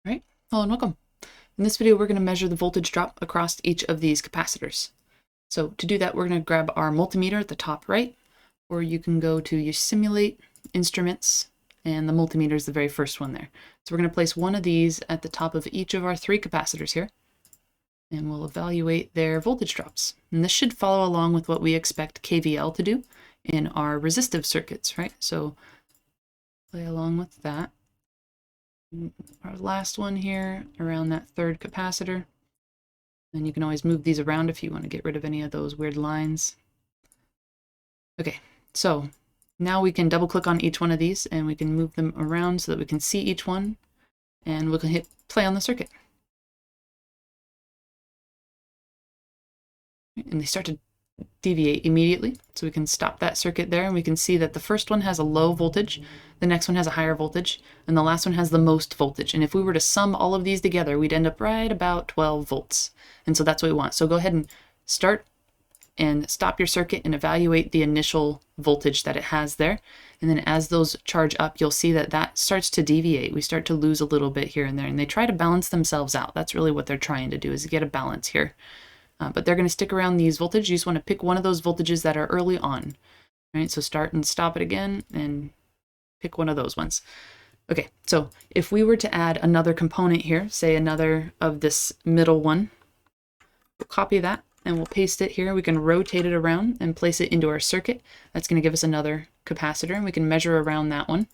All right, hello and welcome. In this video, we're going to measure the voltage drop across each of these capacitors. So to do that, we're going to grab our multimeter at the top right, or you can go to your simulate instruments, and the multimeter is the very first one there. So we're going to place one of these at the top of each of our three capacitors here, and we'll evaluate their voltage drops. And this should follow along with what we expect KVL to do in our resistive circuits, right? So play along with that. Our last one here around that third capacitor. And you can always move these around if you want to get rid of any of those weird lines. Okay, so now we can double click on each one of these and we can move them around so that we can see each one, and we can hit play on the circuit. And they start to deviate immediately. So we can stop that circuit there, and we can see that the first one has a low voltage, the next one has a higher voltage, and the last one has the most voltage. And if we were to sum all of these together, we'd end up right about 12 volts. And so that's what we want. So go ahead and start and stop your circuit and evaluate the initial voltage that it has there. And then as those charge up, you'll see that that starts to deviate. We start to lose a little bit here and there, and they try to balance themselves out. That's really what they're trying to do, is get a balance here. But they're going to stick around these voltages. You just want to pick one of those voltages that are early on. Right? So start and stop it again and pick one of those ones. Okay, so if we were to add another component here, say another of this middle one, we'll copy that and we'll paste it here. We can rotate it around and place it into our circuit. That's going to give us another capacitor, and we can measure around that one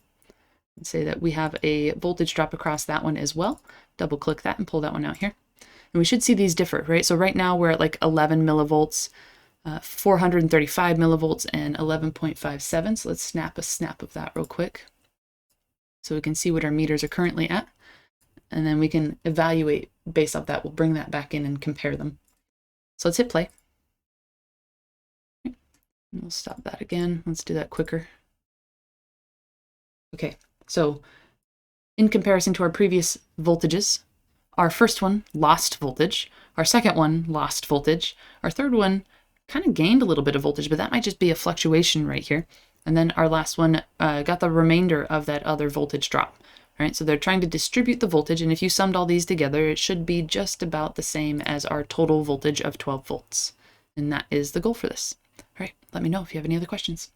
and say that we have a voltage drop across that one as well. Double click that and pull that one out here. And we should see these differ, right? So right now we're at like 11 millivolts, 435 millivolts, and 11.57. So let's snap a snap of that real quick so we can see what our meters are currently at. And then we can evaluate based off that. We'll bring that back in and compare them. So let's hit play. And we'll stop that again. Let's do that quicker. Okay, so in comparison to our previous voltages, our first one lost voltage, our second one lost voltage, our third one kind of gained a little bit of voltage, but that might just be a fluctuation right here. And then our last one got the remainder of that other voltage drop. All right, so they're trying to distribute the voltage, and if you summed all these together, it should be just about the same as our total voltage of 12 volts. And that is the goal for this. All right, let me know if you have any other questions.